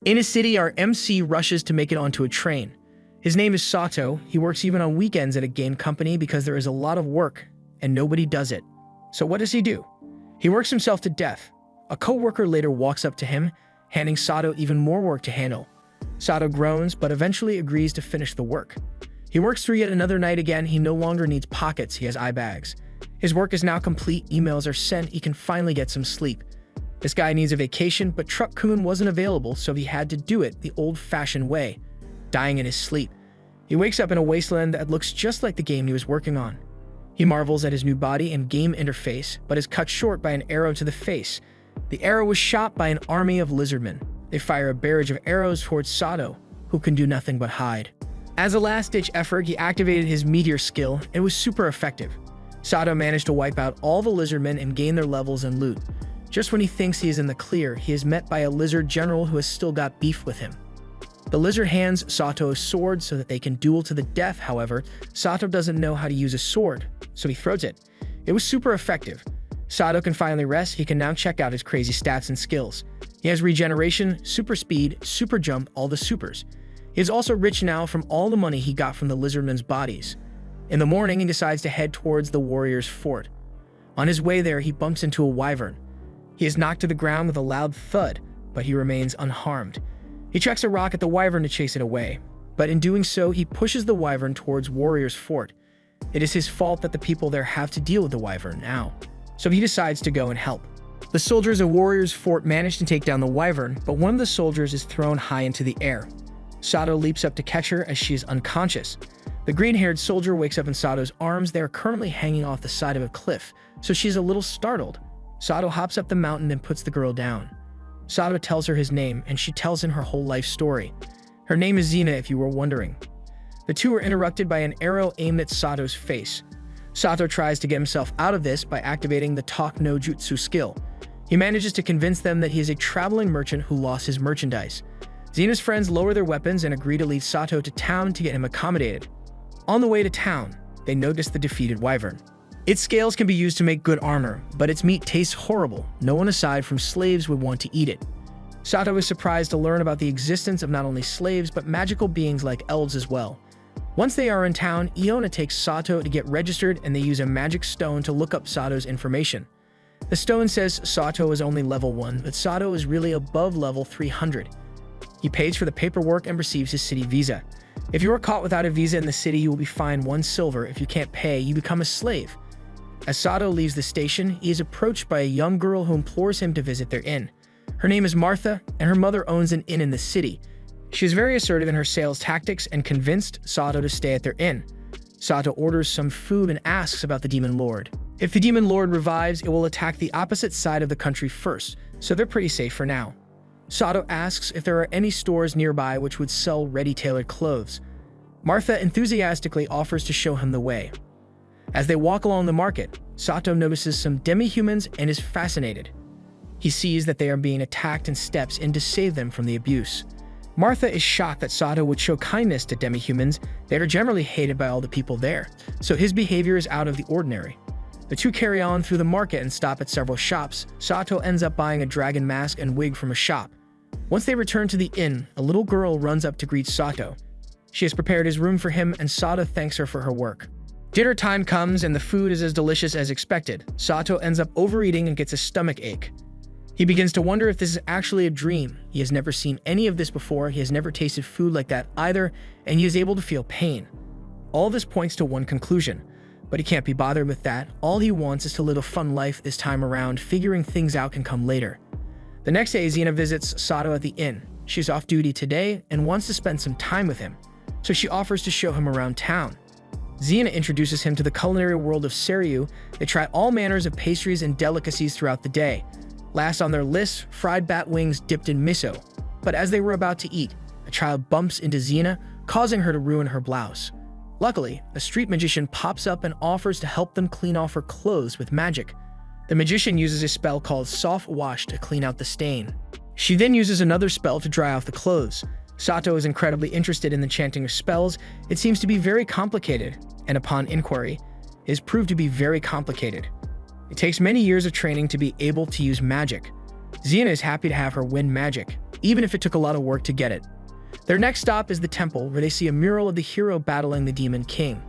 In a city, our MC rushes to make it onto a train. His name is Sato. He works even on weekends at a game company because there is a lot of work and nobody does it. So what does he do? He works himself to death. A co-worker later walks up to him, handing Sato even more work to handle. Sato groans, but eventually agrees to finish the work. He works through yet another night again. He no longer needs pockets, he has eye bags. His work is now complete, emails are sent, he can finally get some sleep. This guy needs a vacation, but Truck-kun wasn't available, so he had to do it the old-fashioned way, dying in his sleep. He wakes up in a wasteland that looks just like the game he was working on. He marvels at his new body and game interface, but is cut short by an arrow to the face. The arrow was shot by an army of lizardmen. They fire a barrage of arrows towards Sato, who can do nothing but hide. As a last-ditch effort, he activated his meteor skill. It was super effective. Sato managed to wipe out all the lizardmen and gain their levels and loot. Just when he thinks he is in the clear, he is met by a lizard general who has still got beef with him. The lizard hands Sato a sword so that they can duel to the death. However, Sato doesn't know how to use a sword, so he throws it. It was super effective. Sato can finally rest. He can now check out his crazy stats and skills. He has regeneration, super speed, super jump, all the supers. He is also rich now from all the money he got from the lizardmen's bodies. In the morning, he decides to head towards the warrior's fort. On his way there, he bumps into a wyvern. He is knocked to the ground with a loud thud, but he remains unharmed. He chucks a rock at the wyvern to chase it away, but in doing so, he pushes the wyvern towards warrior's fort. It is his fault that the people there have to deal with the wyvern now, so he decides to go and help. The soldiers of warrior's fort manage to take down the wyvern, but one of the soldiers is thrown high into the air. Sato leaps up to catch her as she is unconscious. The green-haired soldier wakes up in Sato's arms. They are currently hanging off the side of a cliff, so she's a little startled. Sato hops up the mountain and puts the girl down. Sato tells her his name, and she tells him her whole life story. Her name is Zena, if you were wondering. The two are interrupted by an arrow aimed at Sato's face. Sato tries to get himself out of this by activating the Talk no Jutsu skill. He manages to convince them that he is a traveling merchant who lost his merchandise. Zena's friends lower their weapons and agree to lead Sato to town to get him accommodated. On the way to town, they notice the defeated wyvern. Its scales can be used to make good armor, but its meat tastes horrible. No one aside from slaves would want to eat it. Sato is surprised to learn about the existence of not only slaves, but magical beings like elves as well. Once they are in town, Iona takes Sato to get registered, and they use a magic stone to look up Sato's information. The stone says Sato is only level 1, but Sato is really above level 300. He pays for the paperwork and receives his city visa. If you are caught without a visa in the city, you will be fined 1 silver. If you can't pay, you become a slave. As Sato leaves the station, he is approached by a young girl who implores him to visit their inn. Her name is Martha, and her mother owns an inn in the city. She is very assertive in her sales tactics and convinced Sato to stay at their inn. Sato orders some food and asks about the Demon Lord. If the Demon Lord revives, it will attack the opposite side of the country first, so they're pretty safe for now. Sato asks if there are any stores nearby which would sell ready-tailored clothes. Martha enthusiastically offers to show him the way. As they walk along the market, Sato notices some demi-humans and is fascinated. He sees that they are being attacked and steps in to save them from the abuse. Martha is shocked that Sato would show kindness to demi-humans. They are generally hated by all the people there, so his behavior is out of the ordinary. The two carry on through the market and stop at several shops. Sato ends up buying a dragon mask and wig from a shop. Once they return to the inn, a little girl runs up to greet Sato. She has prepared his room for him, and Sato thanks her for her work. Dinner time comes, and the food is as delicious as expected. Sato ends up overeating and gets a stomach ache. He begins to wonder if this is actually a dream. He has never seen any of this before. He has never tasted food like that either, and he is able to feel pain. All this points to one conclusion, but he can't be bothered with that. All he wants is to live a fun life this time around. Figuring things out can come later. The next day, Zena visits Sato at the inn. She's off duty today and wants to spend some time with him, so she offers to show him around town. Zena introduces him to the culinary world of Seiryu. They try all manners of pastries and delicacies throughout the day. Last on their list, fried bat wings dipped in miso. But as they were about to eat, a child bumps into Zena, causing her to ruin her blouse. Luckily, a street magician pops up and offers to help them clean off her clothes with magic. The magician uses a spell called Soft Wash to clean out the stain. She then uses another spell to dry off the clothes. Sato is incredibly interested in the chanting of spells. It seems to be very complicated, and upon inquiry, it is proved to be very complicated. It takes many years of training to be able to use magic. Zena is happy to have her win magic, even if it took a lot of work to get it. Their next stop is the temple, where they see a mural of the hero battling the Demon King.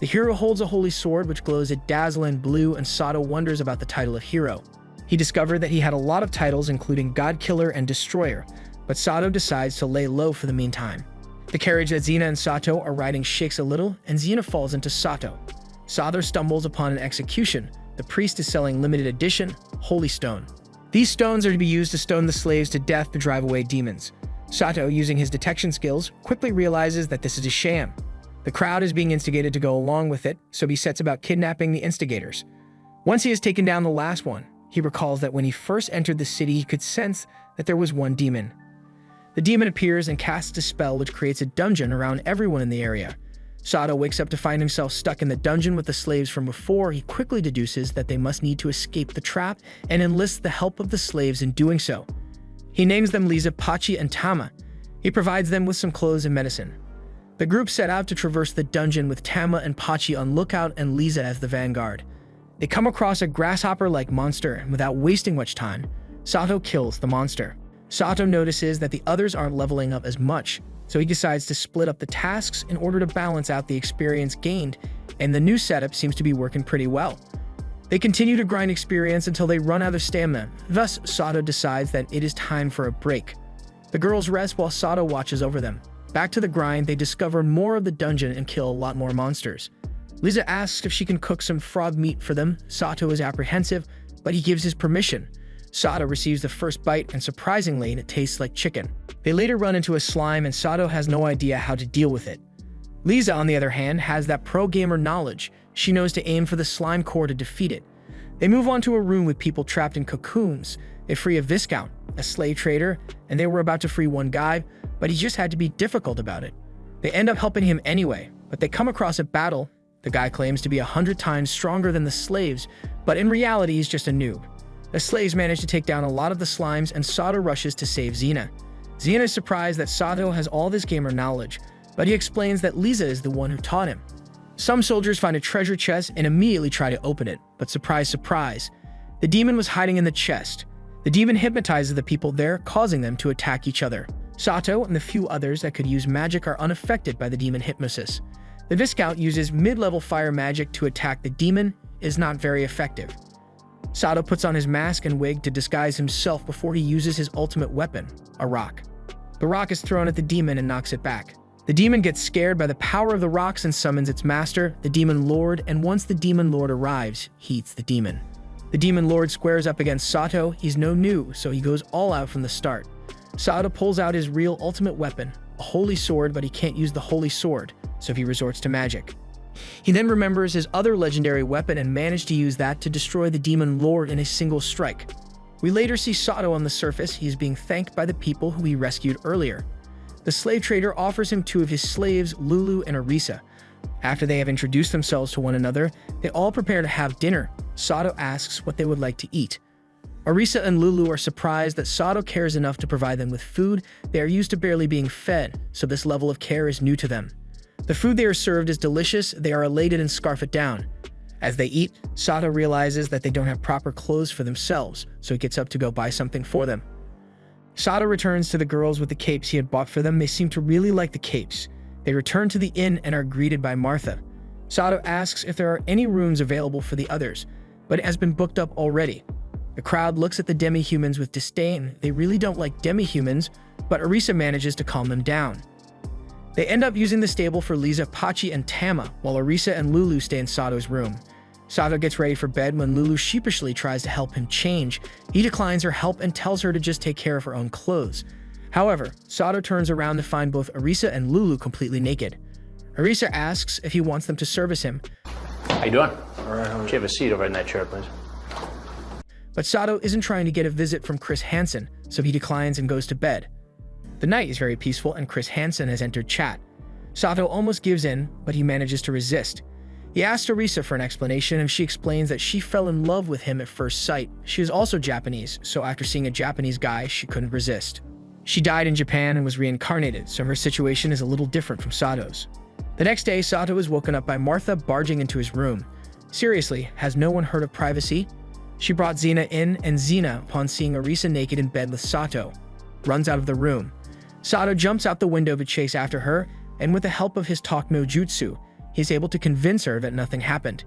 The hero holds a holy sword which glows a dazzling blue, and Sato wonders about the title of hero. He discovered that he had a lot of titles, including God Killer and Destroyer, but Sato decides to lay low for the meantime. The carriage that Zena and Sato are riding shakes a little, and Zena falls into Sato. Sato stumbles upon an execution. The priest is selling limited edition, holy stone. These stones are to be used to stone the slaves to death to drive away demons. Sato, using his detection skills, quickly realizes that this is a sham. The crowd is being instigated to go along with it, so he sets about kidnapping the instigators. Once he has taken down the last one, he recalls that when he first entered the city, he could sense that there was one demon. The demon appears and casts a spell which creates a dungeon around everyone in the area. Sato wakes up to find himself stuck in the dungeon with the slaves from before. He quickly deduces that they must need to escape the trap and enlists the help of the slaves in doing so. He names them Lisa, Pachi, and Tama. He provides them with some clothes and medicine. The group set out to traverse the dungeon with Tama and Pachi on lookout and Lisa as the vanguard. They come across a grasshopper-like monster, and without wasting much time, Sato kills the monster. Sato notices that the others aren't leveling up as much, so he decides to split up the tasks in order to balance out the experience gained, and the new setup seems to be working pretty well. They continue to grind experience until they run out of stamina. Thus, Sato decides that it is time for a break. The girls rest while Sato watches over them. Back to the grind, they discover more of the dungeon and kill a lot more monsters. Lisa asks if she can cook some frog meat for them. Sato is apprehensive, but he gives his permission. Sato receives the first bite, and surprisingly, it tastes like chicken. They later run into a slime, and Sato has no idea how to deal with it. Lisa, on the other hand, has that pro-gamer knowledge. She knows to aim for the slime core to defeat it. They move on to a room with people trapped in cocoons. They free a Viscount, a slave trader, and they were about to free one guy, but he just had to be difficult about it. They end up helping him anyway, but they come across a battle. The guy claims to be 100 times stronger than the slaves, but in reality he's just a noob. The slaves manage to take down a lot of the slimes, and Sato rushes to save Zena. Zena is surprised that Sato has all this gamer knowledge, but he explains that Lisa is the one who taught him. Some soldiers find a treasure chest and immediately try to open it, but surprise, surprise, the demon was hiding in the chest. The demon hypnotizes the people there, causing them to attack each other. Sato and the few others that could use magic are unaffected by the demon hypnosis. The Viscount uses mid-level fire magic to attack the demon, is not very effective. Sato puts on his mask and wig to disguise himself before he uses his ultimate weapon, a rock. The rock is thrown at the demon and knocks it back. The demon gets scared by the power of the rocks and summons its master, the Demon Lord, and once the Demon Lord arrives, he eats the demon. The Demon Lord squares up against Sato. He's no new, so he goes all out from the start. Sato pulls out his real ultimate weapon, a holy sword, but he can't use the holy sword, so he resorts to magic. He then remembers his other legendary weapon and manages to use that to destroy the Demon Lord in a single strike. We later see Sato on the surface. He is being thanked by the people who he rescued earlier. The slave trader offers him 2 of his slaves, Lulu and Arisa. After they have introduced themselves to one another, they all prepare to have dinner. Sato asks what they would like to eat. Arisa and Lulu are surprised that Sato cares enough to provide them with food. They are used to barely being fed, so this level of care is new to them. The food they are served is delicious. They are elated and scarf it down. As they eat, Sato realizes that they don't have proper clothes for themselves, so he gets up to go buy something for them. Sato returns to the girls with the capes he had bought for them. They seem to really like the capes. They return to the inn and are greeted by Martha. Sato asks if there are any rooms available for the others, but it has been booked up already. The crowd looks at the demi-humans with disdain. They really don't like demi-humans, but Arisa manages to calm them down. They end up using the stable for Lisa, Pachi, and Tama, while Arisa and Lulu stay in Sato's room. Sato gets ready for bed when Lulu sheepishly tries to help him change. He declines her help and tells her to just take care of her own clothes. However, Sato turns around to find both Arisa and Lulu completely naked. Arisa asks if he wants them to service him. How you doing? All right, how you have a seat over in that chair, please. But Sato isn't trying to get a visit from Chris Hansen, so he declines and goes to bed. The night is very peaceful and Chris Hansen has entered chat. Sato almost gives in, but he manages to resist. He asks Arisa for an explanation, and she explains that she fell in love with him at first sight. She is also Japanese, so after seeing a Japanese guy, she couldn't resist. She died in Japan and was reincarnated, so her situation is a little different from Sato's. The next day, Sato is woken up by Martha barging into his room. Seriously, has no one heard of privacy? She brought Zena in, and Zena, upon seeing Arisa naked in bed with Sato, runs out of the room. Sato jumps out the window to chase after her, and with the help of his talk no jutsu, he is able to convince her that nothing happened.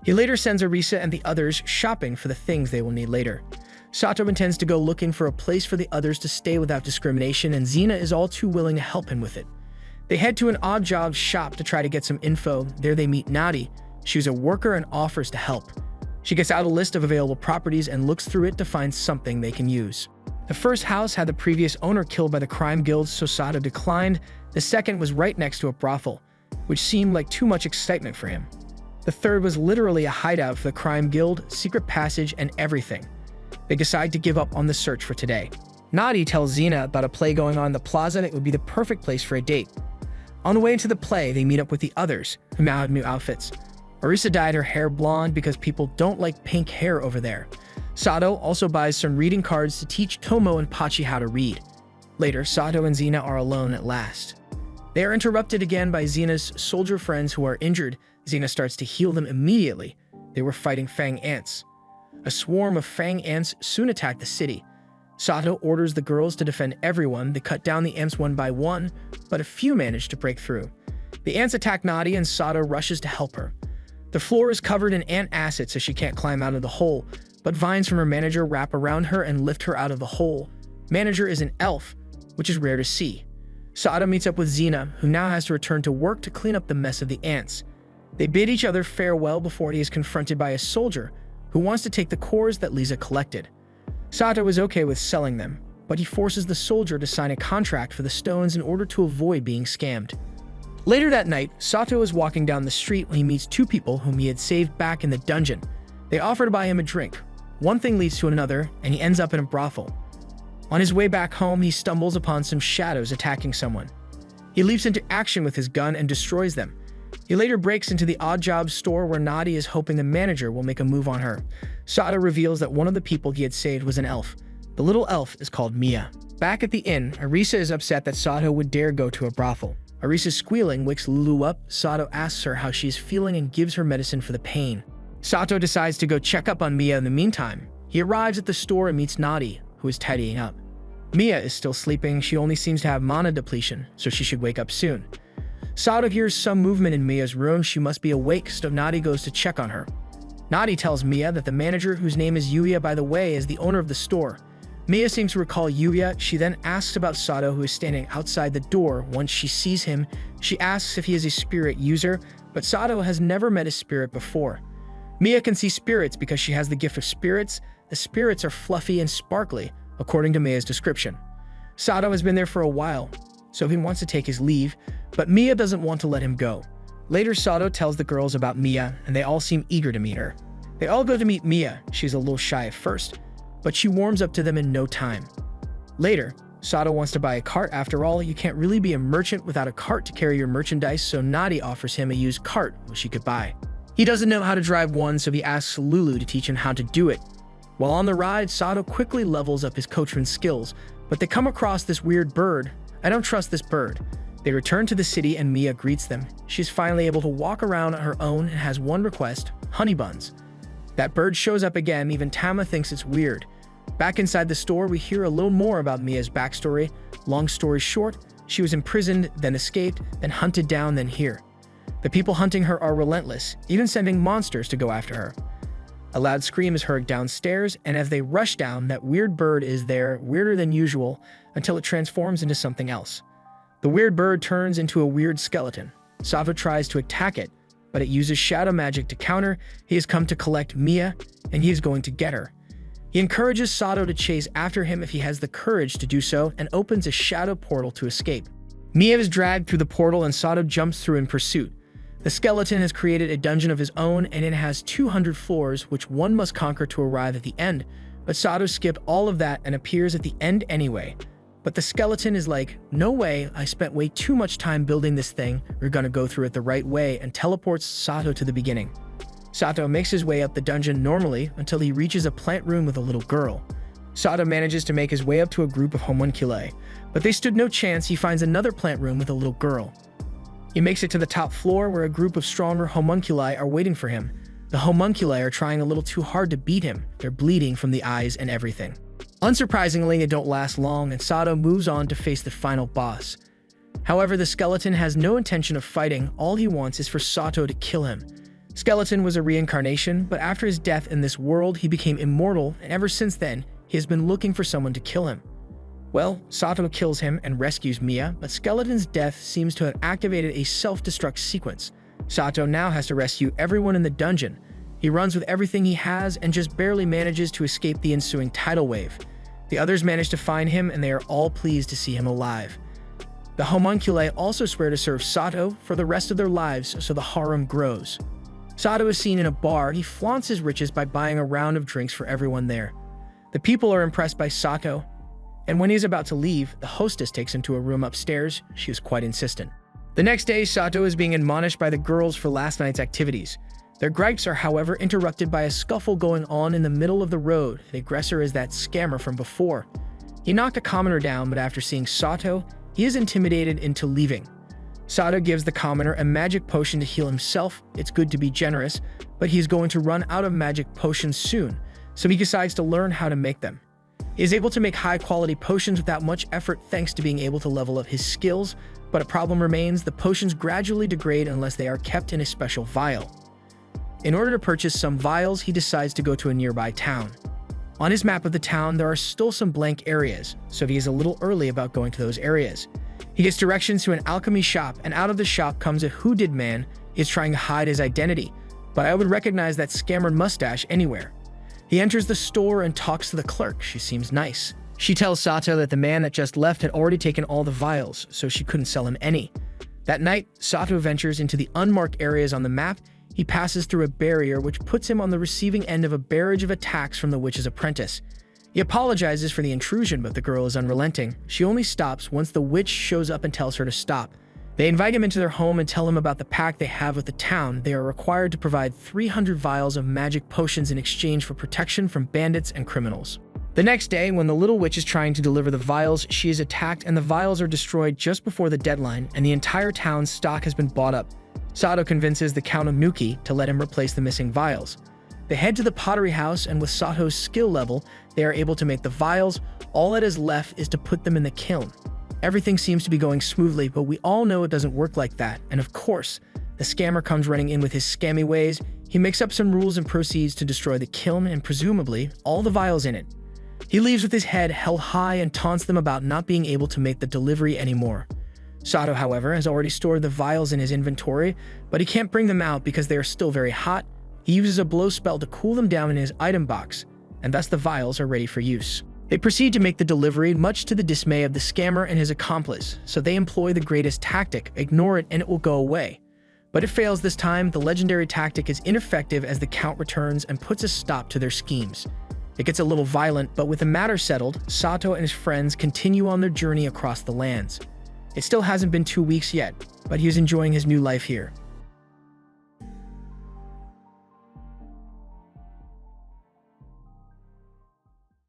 He later sends Arisa and the others shopping for the things they will need later. Sato intends to go looking for a place for the others to stay without discrimination, and Zena is all too willing to help him with it. They head to an odd job shop to try to get some info. There they meet Nadi. She's a worker and offers to help. She gets out a list of available properties and looks through it to find something they can use. The first house had the previous owner killed by the crime guild, so Sato declined. The second was right next to a brothel, which seemed like too much excitement for him. The third was literally a hideout for the crime guild, secret passage, and everything. They decide to give up on the search for today. Nadi tells Zena about a play going on in the plaza that would be the perfect place for a date. On the way into the play, they meet up with the others, who now have new outfits. Arisa dyed her hair blonde because people don't like pink hair over there. Sato also buys some reading cards to teach Tomo and Pachi how to read. Later, Sato and Zena are alone at last. They are interrupted again by Zena's soldier friends who are injured. Zena starts to heal them immediately. They were fighting fang ants. A swarm of fang ants soon attack the city. Sato orders the girls to defend everyone. They cut down the ants one by one, but a few manage to break through. The ants attack Nadi, and Sato rushes to help her. The floor is covered in ant acid, so she can't climb out of the hole, but vines from her manager wrap around her and lift her out of the hole. Manager is an elf, which is rare to see. Sato meets up with Zena, who now has to return to work to clean up the mess of the ants. They bid each other farewell before he is confronted by a soldier who wants to take the cores that Lisa collected. Sato is okay with selling them, but he forces the soldier to sign a contract for the stones in order to avoid being scammed. Later that night, Sato is walking down the street when he meets two people whom he had saved back in the dungeon. They offer to buy him a drink. One thing leads to another, and he ends up in a brothel. On his way back home, he stumbles upon some shadows attacking someone. He leaps into action with his gun and destroys them. He later breaks into the odd job store where Nadi is hoping the manager will make a move on her. Sato reveals that one of the people he had saved was an elf. The little elf is called Mia. Back at the inn, Arisa is upset that Sato would dare go to a brothel. Arisa's squealing wakes Lulu up. Sato asks her how she is feeling and gives her medicine for the pain. Sato decides to go check up on Mia in the meantime. He arrives at the store and meets Nadi, who is tidying up. Mia is still sleeping. She only seems to have mana depletion, so she should wake up soon. Sato hears some movement in Mia's room. She must be awake, so Nadi goes to check on her. Nadi tells Mia that the manager, whose name is Yuya by the way, is the owner of the store. Mia seems to recall Yuya. She then asks about Sato, who is standing outside the door. Once she sees him, she asks if he is a spirit user, but Sato has never met a spirit before. Mia can see spirits because she has the gift of spirits. The spirits are fluffy and sparkly, according to Mia's description. Sato has been there for a while, so he wants to take his leave, but Mia doesn't want to let him go. Later, Sato tells the girls about Mia, and they all seem eager to meet her. They all go to meet Mia. She's a little shy at first, but she warms up to them in no time. Later, Sato wants to buy a cart. After all, you can't really be a merchant without a cart to carry your merchandise, so Nadi offers him a used cart which he could buy. He doesn't know how to drive one, so he asks Lulu to teach him how to do it. While on the ride, Sato quickly levels up his coachman's skills, but they come across this weird bird. I don't trust this bird. They return to the city and Mia greets them. She's finally able to walk around on her own and has one request: honey buns. That bird shows up again. Even Tama thinks it's weird. Back inside the store, we hear a little more about Mia's backstory. Long story short, she was imprisoned, then escaped, then hunted down, then here. The people hunting her are relentless, even sending monsters to go after her. A loud scream is heard downstairs, and as they rush down, that weird bird is there, weirder than usual, until it transforms into something else. The weird bird turns into a weird skeleton. Sato tries to attack it, but it uses shadow magic to counter. He has come to collect Mia, and he is going to get her. He encourages Sato to chase after him if he has the courage to do so, and opens a shadow portal to escape. Mia is dragged through the portal, and Sato jumps through in pursuit. The skeleton has created a dungeon of his own, and it has 200 floors, which one must conquer to arrive at the end. But Sato skipped all of that and appears at the end anyway. But the skeleton is like, no way, I spent way too much time building this thing, we're gonna go through it the right way, and teleports Sato to the beginning. Sato makes his way up the dungeon normally until he reaches a plant room with a little girl. Sato manages to make his way up to a group of homunculi, but they stood no chance. He finds another plant room with a little girl. He makes it to the top floor where a group of stronger homunculi are waiting for him. The homunculi are trying a little too hard to beat him. They're bleeding from the eyes and everything. Unsurprisingly, they don't last long, and Sato moves on to face the final boss. However, the skeleton has no intention of fighting. All he wants is for Sato to kill him. Skeleton was a reincarnation, but after his death in this world, he became immortal, and ever since then, he has been looking for someone to kill him. Well, Sato kills him and rescues Mia, but Skeleton's death seems to have activated a self-destruct sequence. Sato now has to rescue everyone in the dungeon. He runs with everything he has and just barely manages to escape the ensuing tidal wave. The others manage to find him, and they are all pleased to see him alive. The homunculi also swear to serve Sato for the rest of their lives, so the harem grows. Sato is seen in a bar. He flaunts his riches by buying a round of drinks for everyone there. The people are impressed by Sato, and when he is about to leave, the hostess takes him to a room upstairs. She is quite insistent. The next day, Sato is being admonished by the girls for last night's activities. Their gripes are, however, interrupted by a scuffle going on in the middle of the road. The aggressor is that scammer from before. He knocked a commoner down, but after seeing Sato, he is intimidated into leaving. Sato gives the commoner a magic potion to heal himself. It's good to be generous, but he's going to run out of magic potions soon, so he decides to learn how to make them. He is able to make high-quality potions without much effort thanks to being able to level up his skills, but a problem remains: the potions gradually degrade unless they are kept in a special vial. In order to purchase some vials, he decides to go to a nearby town. On his map of the town, there are still some blank areas, so he is a little early about going to those areas. He gets directions to an alchemy shop, and out of the shop comes a hooded man. He is trying to hide his identity, but I would recognize that scammered mustache anywhere. He enters the store and talks to the clerk. She seems nice. She tells Sato that the man that just left had already taken all the vials, so she couldn't sell him any. That night, Sato ventures into the unmarked areas on the map. He passes through a barrier which puts him on the receiving end of a barrage of attacks from the witch's apprentice. He apologizes for the intrusion, but the girl is unrelenting. She only stops once the witch shows up and tells her to stop. They invite him into their home and tell him about the pact they have with the town. They are required to provide 300 vials of magic potions in exchange for protection from bandits and criminals. The next day, when the little witch is trying to deliver the vials, she is attacked and the vials are destroyed just before the deadline, and the entire town's stock has been bought up. Sato convinces the Count of Nuki to let him replace the missing vials. They head to the pottery house, and with Sato's skill level, they are able to make the vials. All that is left is to put them in the kiln. Everything seems to be going smoothly, but we all know it doesn't work like that, and of course, the scammer comes running in with his scammy ways. He makes up some rules and proceeds to destroy the kiln and presumably all the vials in it. He leaves with his head held high and taunts them about not being able to make the delivery anymore. Sato, however, has already stored the vials in his inventory, but he can't bring them out because they are still very hot. He uses a blow spell to cool them down in his item box, and thus the vials are ready for use. They proceed to make the delivery, much to the dismay of the scammer and his accomplice, so they employ the greatest tactic: ignore it and it will go away. But it fails this time. The legendary tactic is ineffective as the Count returns and puts a stop to their schemes. It gets a little violent, but with the matter settled, Sato and his friends continue on their journey across the lands. It still hasn't been 2 weeks yet, but he is enjoying his new life here.